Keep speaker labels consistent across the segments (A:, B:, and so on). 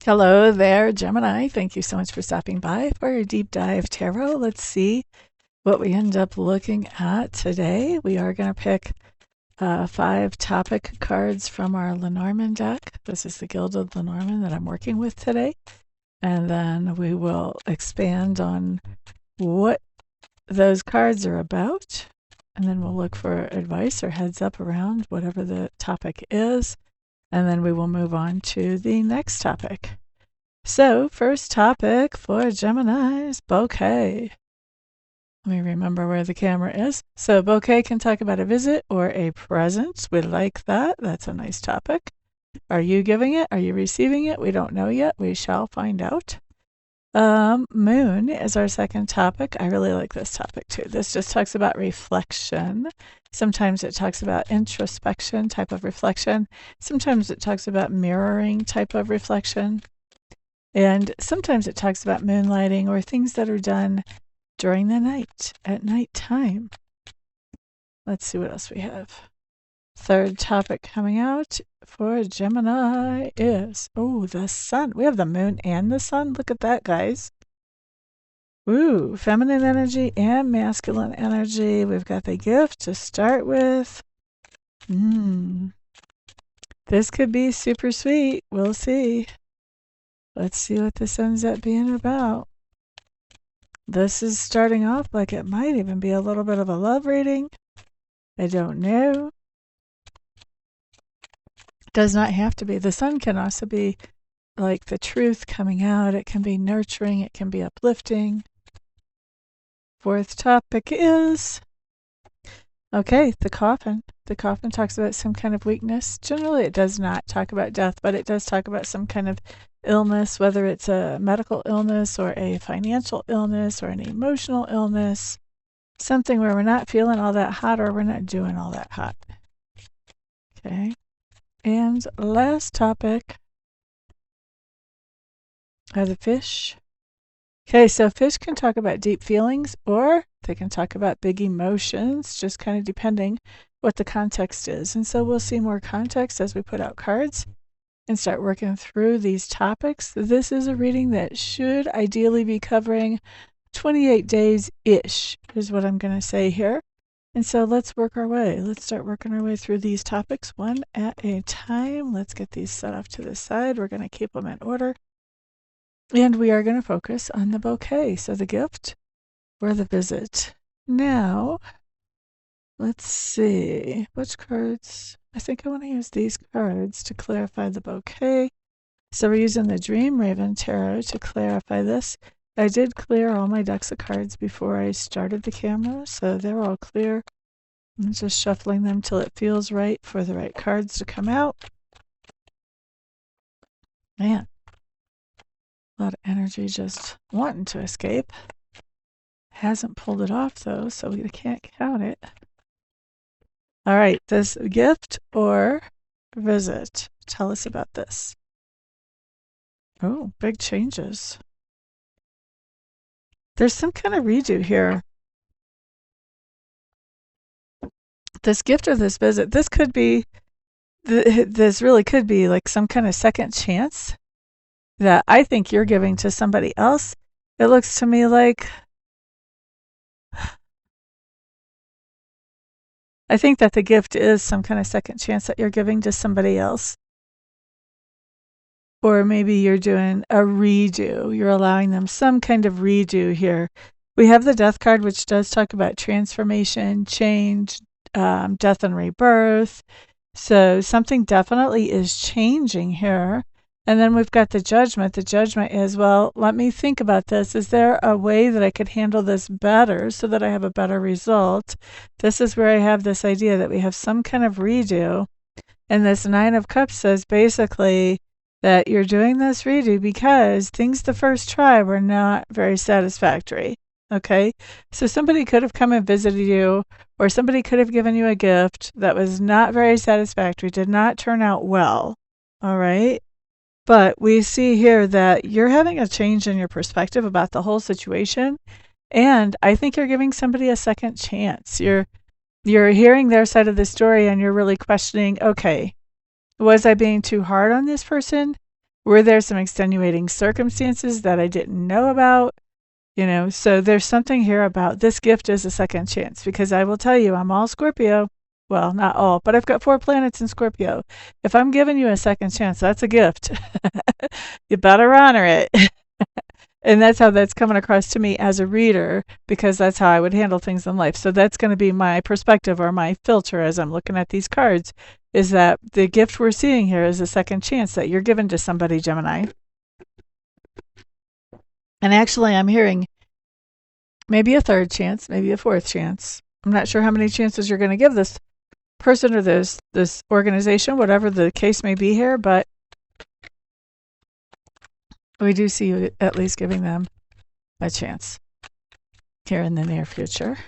A: Hello there, Gemini. Thank you so much for stopping by for your deep dive tarot. Let's see what we end up looking at today. We are going to pick 5 topic cards from our Lenormand deck. This is the Gilded Lenormand that I'm working with today. And then we will expand on what those cards are about. And then we'll look for advice or heads up around whatever the topic is. And then we will move on to the next topic. So, first topic for Gemini is bouquet. Let me remember where the camera is. So, bouquet can talk about a visit or a present. We like that. That's a nice topic. Are you giving it? Are you receiving it? We don't know yet. We shall find out. Moon is our second topic. I really like this topic too. This just talks about reflection. Sometimes it talks about introspection type of reflection. Sometimes it talks about mirroring type of reflection. And sometimes it talks about moonlighting or things that are done during the night, at nighttime. Let's see what else we have. Third topic coming out for Gemini is, the sun. We have the moon and the sun. Look at that, guys. Ooh, feminine energy and masculine energy. We've got the gift to start with. This could be super sweet. We'll see. Let's see what this ends up being about. This is starting off like it might even be a little bit of a love reading. I don't know. Does not have to be. The sun can also be like the truth coming out. It can be nurturing. It can be uplifting. Fourth topic is, the coffin. The coffin talks about some kind of weakness. Generally, it does not talk about death, but it does talk about some kind of illness, whether it's a medical illness or a financial illness or an emotional illness, something where we're not feeling all that hot or we're not doing all that hot. Okay. And last topic are the fish. Okay, so fish can talk about deep feelings or they can talk about big emotions, just kind of depending what the context is. And so we'll see more context as we put out cards and start working through these topics. This is a reading that should ideally be covering 28 days-ish, is what I'm going to say here. And so let's work our way. Let's start working our way through these topics one at a time. Let's get these set off to the side. We're going to keep them in order. And we are going to focus on the bouquet. So the gift or the visit. Now, let's see. Which cards? I think I want to use these cards to clarify the bouquet. So we're using the Dream Raven Tarot to clarify this. I did clear all my decks of cards before I started the camera, so they're all clear. I'm just shuffling them till it feels right for the right cards to come out. Man, a lot of energy just wanting to escape. Hasn't pulled it off though, so we can't count it. All right, this gift or visit. Tell us about this. Oh, big changes. There's some kind of redo here. This gift or this visit, this could be, this really could be like some kind of second chance that I think you're giving to somebody else. It looks to me like, I think that the gift is some kind of second chance that you're giving to somebody else. Or maybe you're doing a redo. You're allowing them some kind of redo here. We have the Death card, which does talk about transformation, change, death and rebirth. So something definitely is changing here. And then we've got the Judgment. The Judgment is, well, let me think about this. Is there a way that I could handle this better so that I have a better result? This is where I have this idea that we have some kind of redo. And this Nine of Cups says basically that you're doing this redo because things the first try were not very satisfactory. Okay? So somebody could have come and visited you, or somebody could have given you a gift that was not very satisfactory, did not turn out well. All right? But we see here that you're having a change in your perspective about the whole situation. And I think you're giving somebody a second chance. You're hearing their side of the story and you're really questioning, okay, was I being too hard on this person? Were there some extenuating circumstances that I didn't know about? So there's something here about this gift is a second chance, because I will tell you, I'm all Scorpio. Well, not all, but I've got 4 planets in Scorpio. If I'm giving you a second chance, that's a gift. You better honor it. And that's how that's coming across to me as a reader, because that's how I would handle things in life. So that's going to be my perspective or my filter as I'm looking at these cards, is that the gift we're seeing here is a second chance that you're given to somebody, Gemini. And actually, I'm hearing maybe a third chance, maybe a fourth chance. I'm not sure how many chances you're going to give this person or this organization, whatever the case may be here, but we do see you at least giving them a chance here in the near future.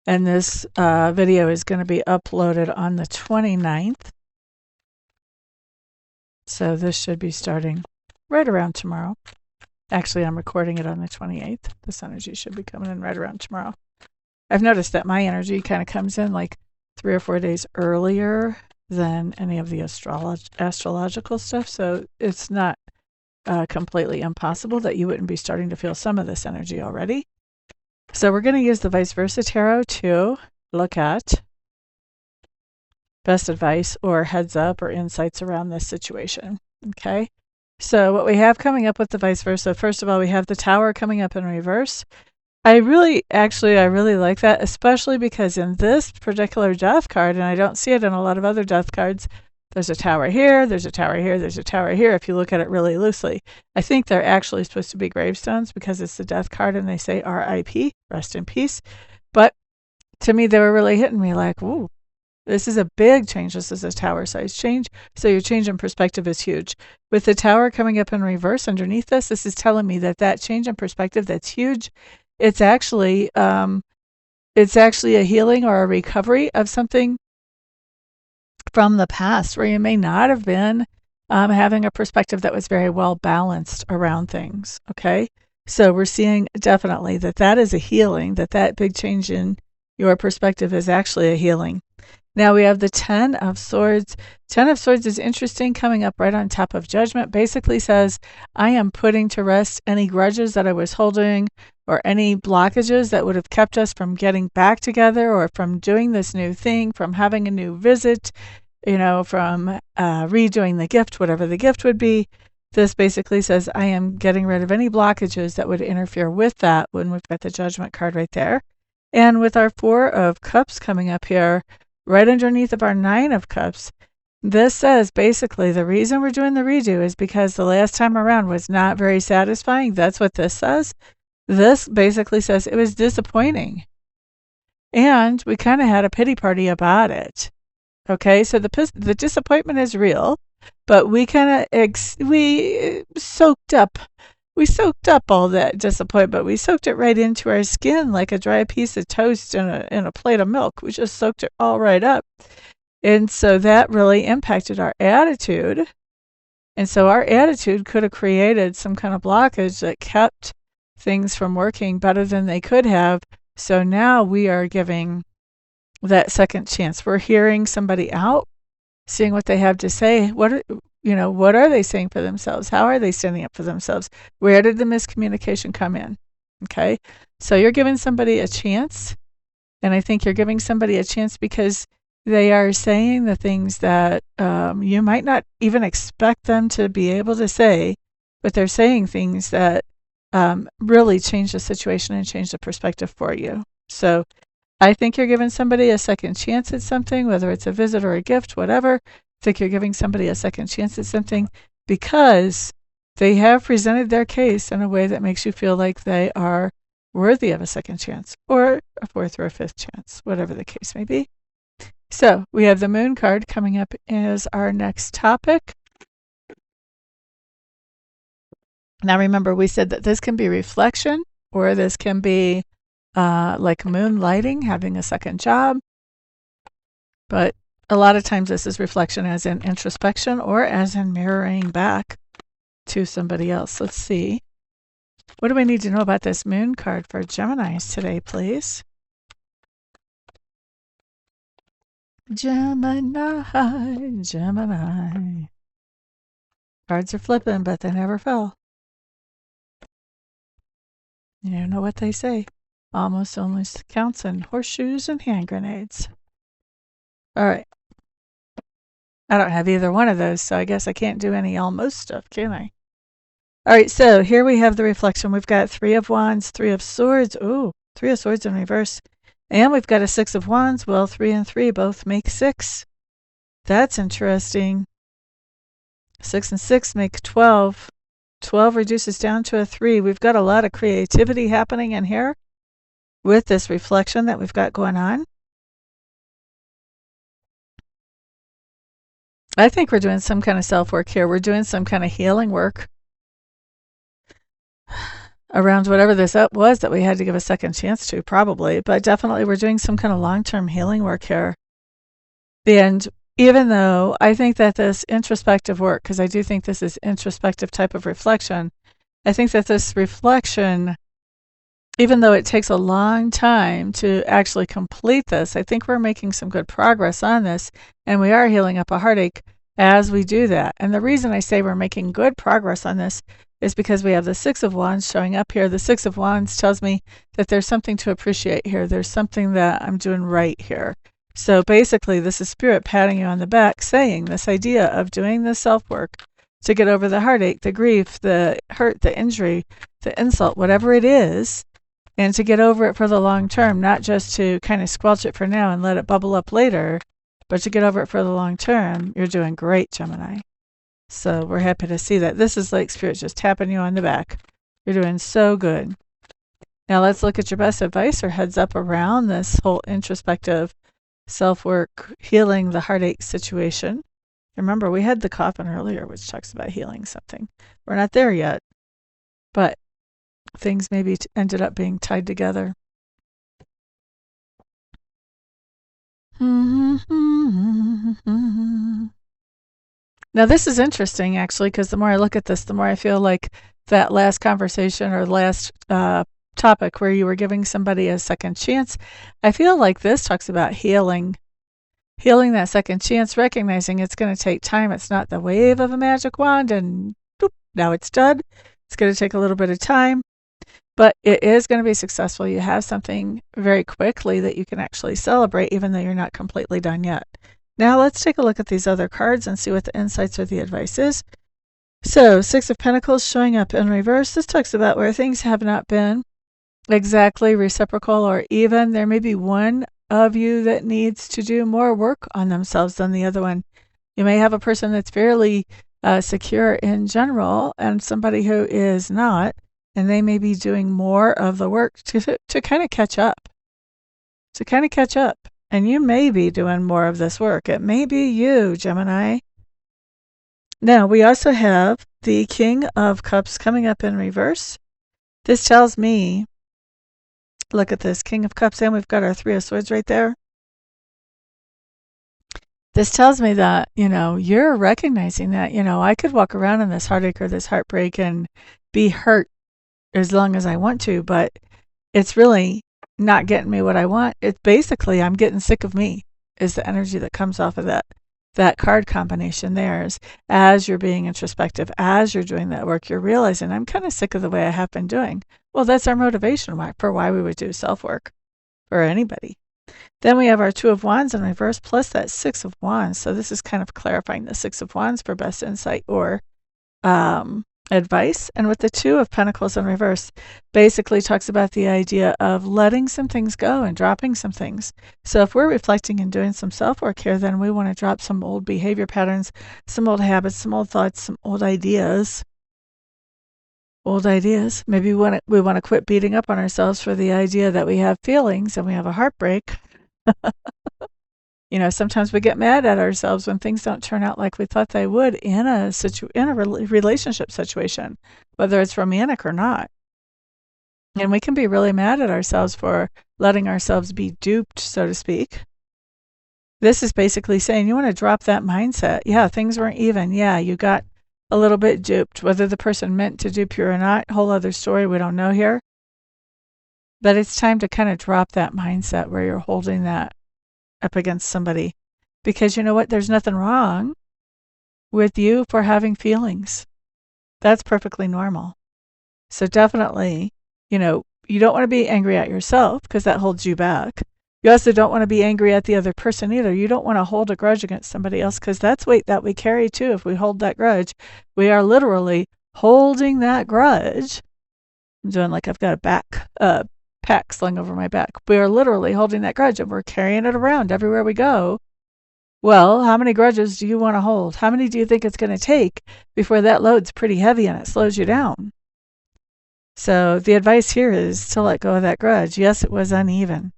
A: And this video is going to be uploaded on the 29th. So this should be starting right around tomorrow. Actually, I'm recording it on the 28th. This energy should be coming in right around tomorrow. I've noticed that my energy kind of comes in like 3 or 4 days earlier than any of the astrological stuff. So it's not completely impossible that you wouldn't be starting to feel some of this energy already. So we're going to use the Vice Versa Tarot to look at best advice or heads up or insights around this situation. Okay. So what we have coming up with the Vice Versa, first of all, we have the Tower coming up in reverse. I really like that, especially because in this particular death card, and I don't see it in a lot of other death cards, there's a tower here, there's a tower here, there's a tower here, if you look at it really loosely. I think they're actually supposed to be gravestones because it's the death card and they say RIP, rest in peace. But to me, they were really hitting me like, ooh, this is a big change. This is a tower size change. So your change in perspective is huge. With the Tower coming up in reverse underneath this is telling me that change in perspective that's huge. It's actually a healing or a recovery of something from the past where you may not have been having a perspective that was very well balanced around things. Okay. So we're seeing definitely that is a healing, that big change in your perspective is actually a healing. Now we have the 10 of Swords. 10 of Swords is interesting, coming up right on top of Judgment. Basically says, I am putting to rest any grudges that I was holding or any blockages that would have kept us from getting back together or from doing this new thing, from having a new visit, from redoing the gift, whatever the gift would be. This basically says, I am getting rid of any blockages that would interfere with that when we've got the Judgment card right there. And with our 4 of Cups coming up here, right underneath of our 9 of Cups, this says basically the reason we're doing the redo is because the last time around was not very satisfying. That's what this says. This basically says it was disappointing. And we kind of had a pity party about it. Okay, so the disappointment is real, but we kind of we soaked up all that disappointment. We soaked it right into our skin like a dry piece of toast in a plate of milk. We just soaked it all right up. And so that really impacted our attitude. And so our attitude could have created some kind of blockage that kept things from working better than they could have. So now we are giving that second chance. We're hearing somebody out, seeing what they have to say. What are they saying for themselves? How are they standing up for themselves? Where did the miscommunication come in? Okay. So you're giving somebody a chance. And I think you're giving somebody a chance because they are saying the things that you might not even expect them to be able to say, but they're saying things that really change the situation and change the perspective for you. So I think you're giving somebody a second chance at something, whether it's a visit or a gift, whatever. I think you're giving somebody a second chance at something because they have presented their case in a way that makes you feel like they are worthy of a second chance or a fourth or a fifth chance, whatever the case may be. So we have the Moon card coming up as our next topic. Now remember, we said that this can be reflection or this can be like moonlighting, having a second job. But a lot of times this is reflection as in introspection or as in mirroring back to somebody else. Let's see. What do we need to know about this Moon card for Geminis today, please? Gemini, Gemini. Cards are flipping, but they never fell. You know what they say. Almost only counts in horseshoes and hand grenades. All right. I don't have either one of those, so I guess I can't do any almost stuff, can I? All right, so here we have the reflection. We've got 3 of Wands, 3 of Swords. Ooh, 3 of Swords in reverse. And we've got a 6 of Wands. Well, 3 and 3 both make 6. That's interesting. 6 and 6 make 12. 12 reduces down to a 3. We've got a lot of creativity happening in here with this reflection that we've got going on. I think we're doing some kind of self-work here. We're doing some kind of healing work around whatever this was that we had to give a second chance to, probably. But definitely we're doing some kind of long-term healing work here. And even though I think that this introspective work, because I do think this is introspective type of reflection, I think that this reflection, even though it takes a long time to actually complete this, I think we're making some good progress on this, and we are healing up a heartache as we do that. And the reason I say we're making good progress on this is because we have the 6 of Wands showing up here. The 6 of Wands tells me that there's something to appreciate here. There's something that I'm doing right here. So basically, this is Spirit patting you on the back, saying this idea of doing this self-work to get over the heartache, the grief, the hurt, the injury, the insult, whatever it is, and to get over it for the long term, not just to kind of squelch it for now and let it bubble up later, but to get over it for the long term. You're doing great, Gemini. So we're happy to see that. This is like Spirit just tapping you on the back. You're doing so good. Now let's look at your best advice or heads up around this whole introspective self-work, healing the heartache situation. Remember, we had the coffin earlier, which talks about healing something. We're not there yet, but things maybe ended up being tied together. Now, this is interesting, actually, because the more I look at this, the more I feel like that last conversation or last topic where you were giving somebody a second chance, I feel like this talks about healing that second chance, recognizing it's going to take time. It's not the wave of a magic wand and boop, now it's done. It's going to take a little bit of time, but it is going to be successful. You have something very quickly that you can actually celebrate, even though you're not completely done yet. Now let's take a look at these other cards and see what the insights or the advice is. So 6 of Pentacles showing up in reverse. This talks about where things have not been exactly reciprocal or even. There may be one of you that needs to do more work on themselves than the other one. You may have a person that's fairly secure in general and somebody who is not, and they may be doing more of the work to kind of catch up. And you may be doing more of this work. It may be you, Gemini. Now, we also have the King of Cups coming up in reverse. This tells me, look at this, King of Cups, and we've got our 3 of Swords right there. This tells me that, you're recognizing that, I could walk around in this heartache or this heartbreak and be hurt as long as I want to, but it's really not getting me what I want. It's basically I'm getting sick of me is the energy that comes off of that card combination there. Is as you're being introspective, as you're doing that work, you're realizing I'm kind of sick of the way I have been doing. Well, that's our motivation for why we would do self-work for anybody. Then we have our 2 of Wands in reverse plus that 6 of Wands. So this is kind of clarifying the 6 of Wands for best insight or advice. And with the 2 of Pentacles in reverse, basically talks about the idea of letting some things go and dropping some things. So if we're reflecting and doing some self-work here, then we want to drop some old behavior patterns, some old habits, some old thoughts, some old ideas. Maybe we want to quit beating up on ourselves for the idea that we have feelings and we have a heartbreak. Sometimes we get mad at ourselves when things don't turn out like we thought they would in a relationship situation, whether it's romantic or not. And we can be really mad at ourselves for letting ourselves be duped, so to speak. This is basically saying you want to drop that mindset. Yeah, things weren't even. Yeah, you got a little bit duped. Whether the person meant to dupe you or not, whole other story, we don't know here. But it's time to kind of drop that mindset where you're holding that up against somebody. Because you know what? There's nothing wrong with you for having feelings. That's perfectly normal. So definitely, you don't want to be angry at yourself because that holds you back. You also don't want to be angry at the other person either. You don't want to hold a grudge against somebody else because that's weight that we carry too. If we hold that grudge, we are literally holding that grudge. I'm doing like I've got a pack slung over my back. We are literally holding that grudge and we're carrying it around everywhere we go. Well, how many grudges do you want to hold? How many do you think it's going to take before that load's pretty heavy and it slows you down? So the advice here is to let go of that grudge. Yes, it was uneven.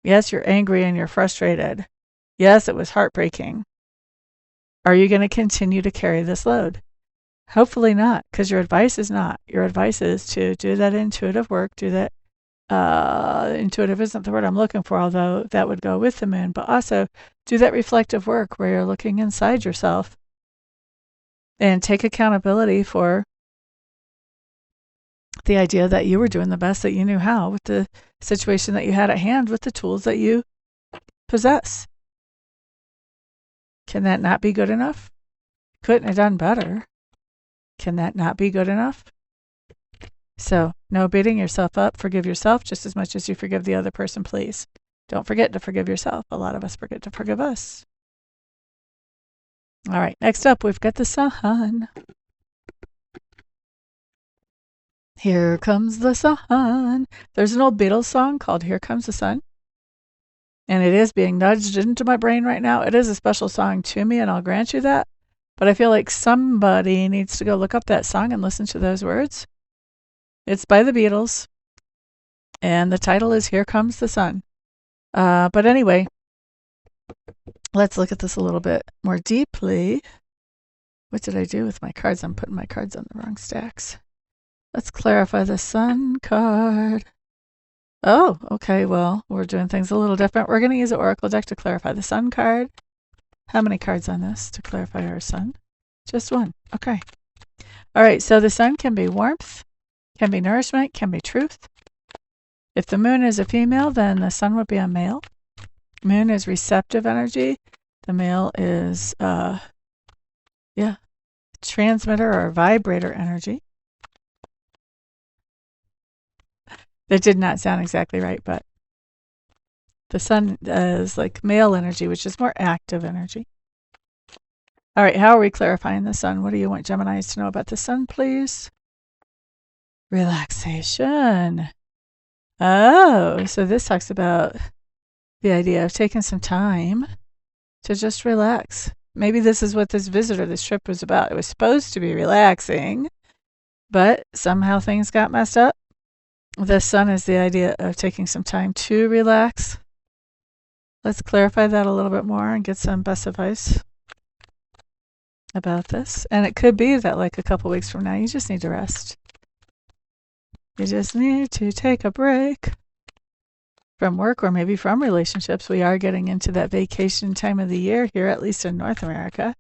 A: Yes, you're angry and you're frustrated. Yes, it was heartbreaking. Are you going to continue to carry this load? Hopefully not, because your advice is not. Your advice is to do that intuitive work, do that. Intuitive isn't the word I'm looking for, although that would go with the moon, but also do that reflective work where you're looking inside yourself and take accountability for the idea that you were doing the best that you knew how with the situation that you had at hand with the tools that you possess. Can that not be good enough? Couldn't have done better. Can that not be good enough? So, no beating yourself up. Forgive yourself just as much as you forgive the other person, please. Don't forget to forgive yourself. A lot of us forget to forgive us. All right, next up, we've got the sun. Here comes the sun. There's an old Beatles song called Here Comes the Sun. And it is being nudged into my brain right now. It is a special song to me, and I'll grant you that. But I feel like somebody needs to go look up that song and listen to those words. It's by the Beatles. And the title is Here Comes the Sun. But anyway, let's look at this a little bit more deeply. What did I do with my cards? I'm putting my cards on the wrong stacks. Let's clarify the sun card. Oh, okay. Well, we're doing things a little different. We're going to use an oracle deck to clarify the sun card. How many cards on this to clarify our sun? Just one. Okay. All right. So the sun can be warmth, can be nourishment, can be truth. If the moon is a female, then the sun would be a male. Moon is receptive energy. The male is, transmitter or vibrator energy. That did not sound exactly right, but the sun is like male energy, which is more active energy. All right, how are we clarifying the sun? What do you want Geminis to know about the sun, please? Relaxation. Oh, so this talks about the idea of taking some time to just relax. Maybe this is what this trip was about. It was supposed to be relaxing, but somehow things got messed up. The sun is the idea of taking some time to relax. Let's clarify that a little bit more and get some best advice about this. And it could be that like a couple weeks from now, you just need to rest. You just need to take a break from work or maybe from relationships. We are getting into that vacation time of the year here, at least in North America.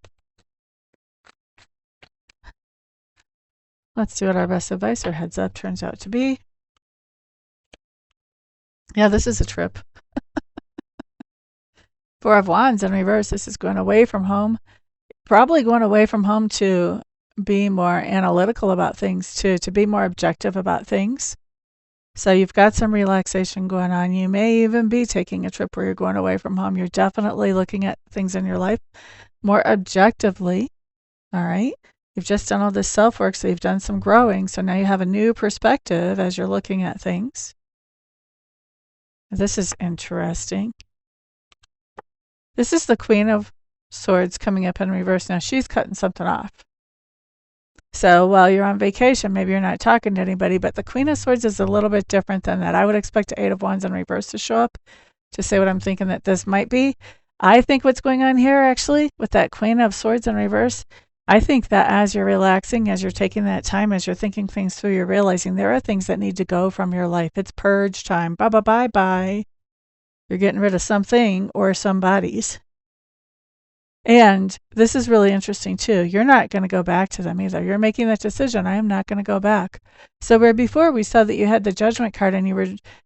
A: Let's see what our best advice or heads up turns out to be. Yeah, this is a trip. Four of Wands in reverse. This is going away from home. Probably going away from home to be more analytical about things too, to be more objective about things. So you've got some relaxation going on. You may even be taking a trip where you're going away from home. You're definitely looking at things in your life more objectively. All right. You've just done all this self-work, so you've done some growing. So now you have a new perspective as you're looking at things. This is interesting. This is the Queen of Swords coming up in reverse. Now she's cutting something off. So while you're on vacation, maybe you're not talking to anybody, but the Queen of Swords is a little bit different than that. I would expect the Eight of Wands in reverse to show up to say what I'm thinking that this might be. I think what's going on here actually with that Queen of Swords in reverse, I think that as you're relaxing, as you're taking that time, as you're thinking things through, you're realizing there are things that need to go from your life. It's purge time. Bye, bye, bye, bye. You're getting rid of something or somebody's. And this is really interesting too. You're not going to go back to them either. You're making that decision. I am not going to go back. So where before we saw that you had the Judgment card and you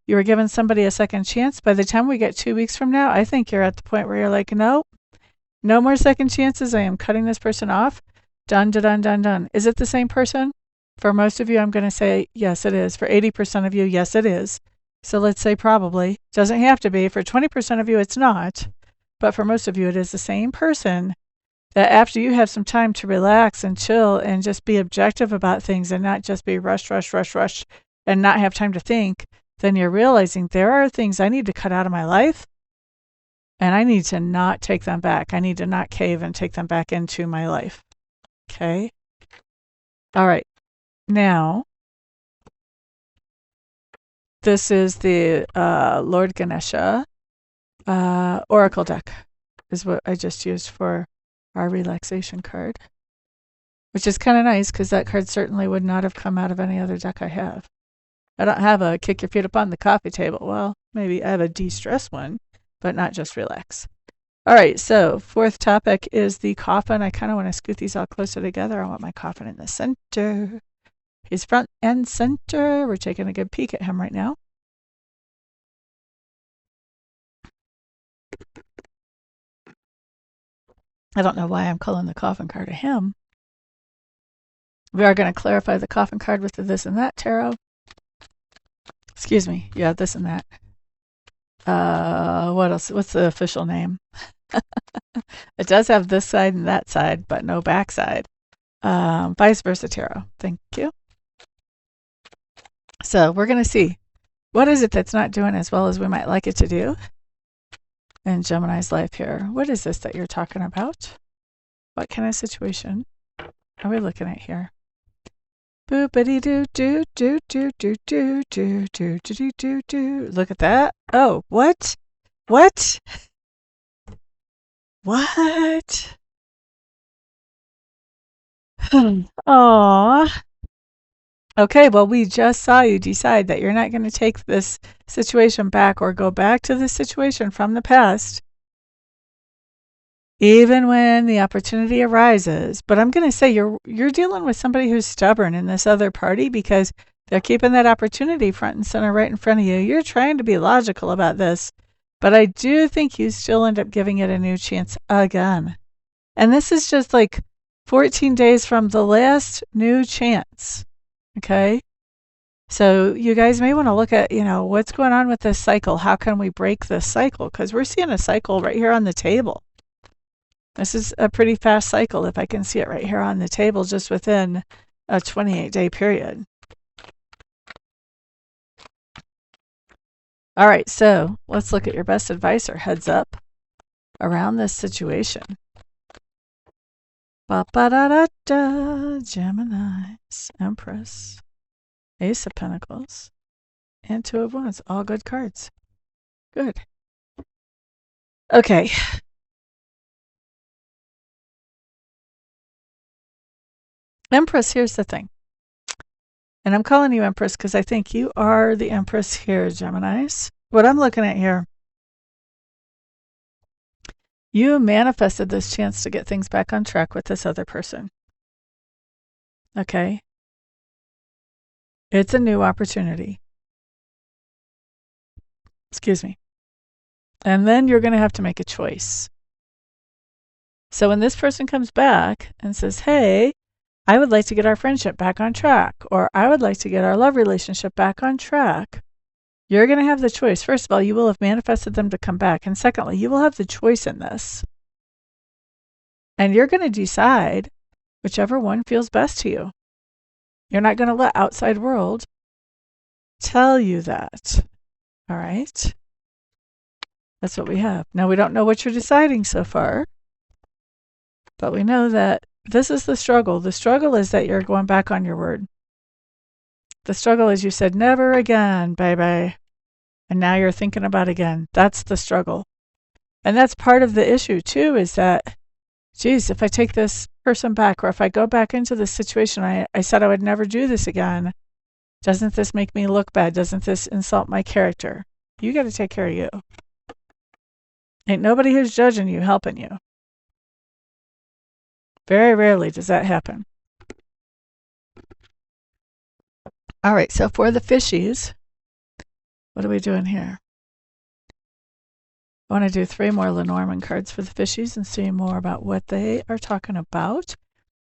A: were giving somebody a second chance, by the time we get 2 weeks from now, I think you're at the point where you're like, nope, No more second chances. I am cutting this person off. Done, done, done, done. Is it the same person? For most of you, I'm going to say, yes, it is. For 80% of you, yes, it is. So let's say probably. Doesn't have to be. For 20% of you, it's not. But for most of you, it is the same person that after you have some time to relax and chill and just be objective about things and not just be rush, rush, rush, rush and not have time to think, then you're realizing there are things I need to cut out of my life and I need to not take them back. I need to not cave and take them back into my life. Okay? All right. Now, this is the Lord Ganesha Oracle deck is what I just used for our relaxation card, which is kind of nice because that card certainly would not have come out of any other deck I have. I don't have a kick your feet up on the coffee table. Well, maybe I have a de-stress one, but not just relax. All right, so fourth topic is the coffin. I kind of want to scoot these all closer together. I want my coffin in the center. He's front and center. We're taking a good peek at him right now. I don't know why I'm calling the coffin card a him. We are going to clarify the coffin card with the this and that tarot. Excuse me. Yeah, this and that. What else? What's the official name? It does have this side and that side, but no back side. Vice versa tarot. Thank you. So we're going to see what is it that's not doing as well as we might like it to do in Gemini's life here. What is this that you're talking about? What kind of situation are we looking at here? Boopity doo doo doo doo doo doo doo doo doo doo doo. Look at that. Oh, what? What? What? Aww. Okay, well, we just saw you decide that you're not going to take this situation back or go back to the situation from the past, even when the opportunity arises. But I'm going to say you're dealing with somebody who's stubborn in this other party because they're keeping that opportunity front and center right in front of you. You're trying to be logical about this, but I do think you still end up giving it a new chance again. And this is just like 14 days from the last new chance. Okay? So you guys may want to look at, what's going on with this cycle? How can we break this cycle? Because we're seeing a cycle right here on the table. This is a pretty fast cycle if I can see it right here on the table just within a 28-day period. All right, so let's look at your best advice or heads up around this situation. Ba-ba-da-da-da, Gemini's, Empress, Ace of Pentacles, and Two of Wands. All good cards. Good. Okay. Empress, here's the thing. And I'm calling you Empress because I think you are the Empress here, Geminis. What I'm looking at here, you manifested this chance to get things back on track with this other person. Okay? It's a new opportunity. Excuse me. And then you're going to have to make a choice. So when this person comes back and says, hey, I would like to get our friendship back on track, or I would like to get our love relationship back on track, you're going to have the choice. First of all, you will have manifested them to come back. And secondly, you will have the choice in this. And you're going to decide whichever one feels best to you. You're not going to let outside world tell you that. All right? That's what we have. Now, we don't know what you're deciding so far, but we know that this is the struggle. The struggle is that you're going back on your word. The struggle is you said, never again, baby. And now you're thinking about again. That's the struggle. And that's part of the issue, too, is that, geez, if I take this person back or if I go back into this situation, I said I would never do this again. Doesn't this make me look bad? Doesn't this insult my character? You got to take care of you. Ain't nobody who's judging you helping you. Very rarely does that happen. All right, so for the fishies, what are we doing here? I want to do 3 more Lenormand cards for the fishies and see more about what they are talking about.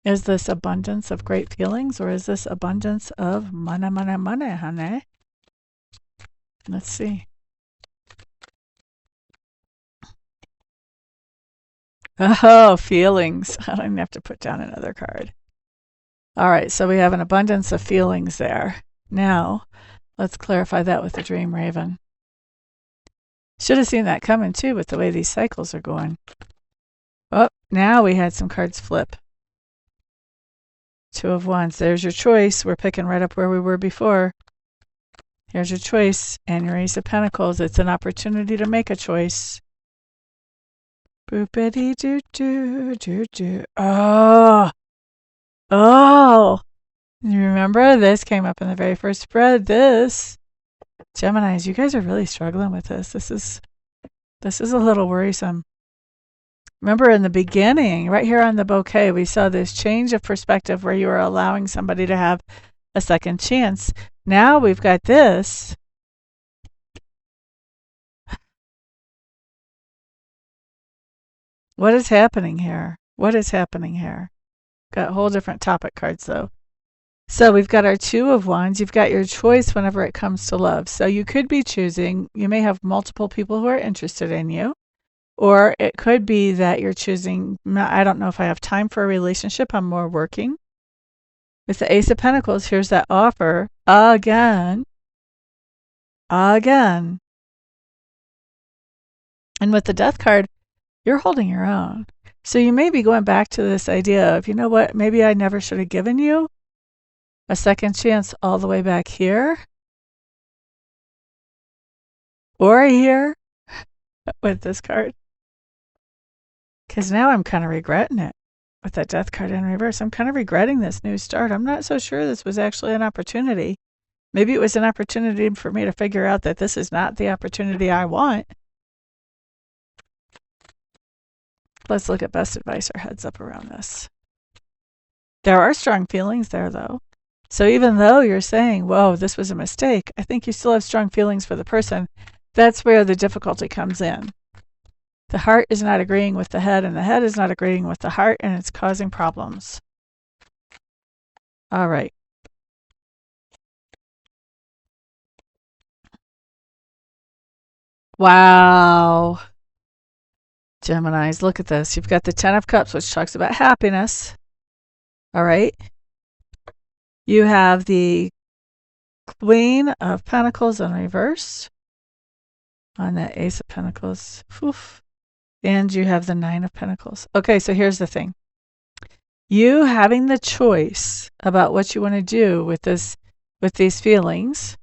A: Is this abundance of great feelings, or is this abundance of money, money, money, honey? Let's see. Oh, feelings. I don't even have to put down another card. All right, so we have an abundance of feelings there. Now, let's clarify that with the Dream Raven. Should have seen that coming too with the way these cycles are going. Oh, now we had some cards flip. 2 of Wands. There's your choice. We're picking right up where we were before. Here's your choice. And your Ace of Pentacles. It's an opportunity to make a choice. Boopity doo doo doo doo. Oh. Oh. You remember this came up in the very first spread. This. Geminis, you guys are really struggling with this. This is a little worrisome. Remember in the beginning, right here on the bouquet, we saw this change of perspective where you were allowing somebody to have a second chance. Now we've got this. What is happening here? What is happening here? Got whole different topic cards though. So we've got our 2 of Wands. You've got your choice whenever it comes to love. So you could be choosing, you may have multiple people who are interested in you. Or it could be that you're choosing, I don't know if I have time for a relationship, I'm more working. With the Ace of Pentacles, here's that offer again. Again. And with the Death card, you're holding your own. So you may be going back to this idea of, you know what, maybe I never should have given you a second chance all the way back here. Or here with this card. Because now I'm kind of regretting it with that Death card in reverse. I'm kind of regretting this new start. I'm not so sure this was actually an opportunity. Maybe it was an opportunity for me to figure out that this is not the opportunity I want. Let's look at best advice or heads up around this. There are strong feelings there, though. So even though you're saying, whoa, this was a mistake, I think you still have strong feelings for the person. That's where the difficulty comes in. The heart is not agreeing with the head, and the head is not agreeing with the heart, and it's causing problems. All right. Wow. Geminis, look at this. You've got the 10 of Cups, which talks about happiness. All right. You have the Queen of Pentacles in reverse on that Ace of Pentacles. Oof. And you have the 9 of Pentacles. Okay, so here's the thing. You having the choice about what you want to do with these feelings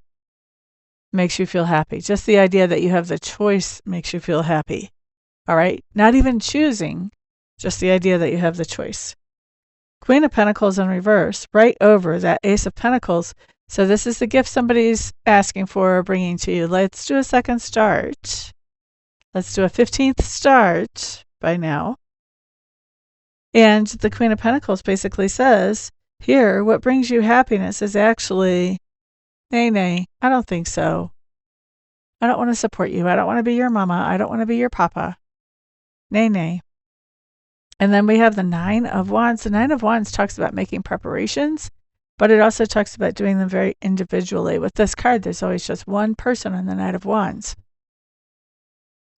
A: makes you feel happy. Just the idea that you have the choice makes you feel happy. All right? Not even choosing, just the idea that you have the choice. Queen of Pentacles in reverse, right over that Ace of Pentacles. So this is the gift somebody's asking for or bringing to you. Let's do a second start. Let's do a 15th start by now. And the Queen of Pentacles basically says, here, what brings you happiness is actually, nay, I don't think so. I don't want to support you. I don't want to be your mama. I don't want to be your papa. Nay. And then we have the 9 of Wands. The 9 of Wands talks about making preparations, but it also talks about doing them very individually. With this card, there's always just one person on the Knight of Wands.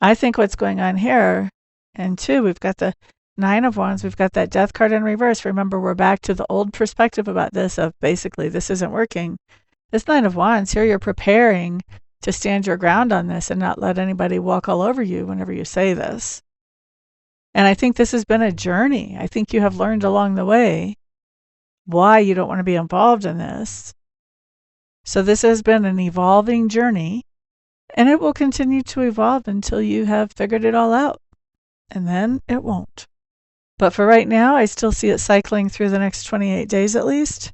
A: I think what's going on here, and 2, we've got the 9 of Wands, we've got that Death card in reverse. Remember, we're back to the old perspective about this of basically this isn't working. This 9 of Wands, here you're preparing to stand your ground on this and not let anybody walk all over you whenever you say this. And I think this has been a journey. I think you have learned along the way why you don't want to be involved in this. So this has been an evolving journey. And it will continue to evolve until you have figured it all out. And then it won't. But for right now, I still see it cycling through the next 28 days at least.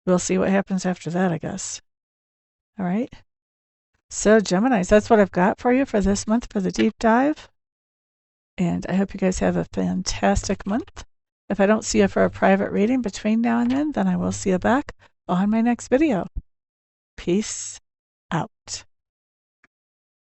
A: We'll see what happens after that, I guess. All right. So Geminis, that's what I've got for you for this month for the deep dive. And I hope you guys have a fantastic month. If I don't see you for a private reading between now and then I will see you back on my next video. Peace out.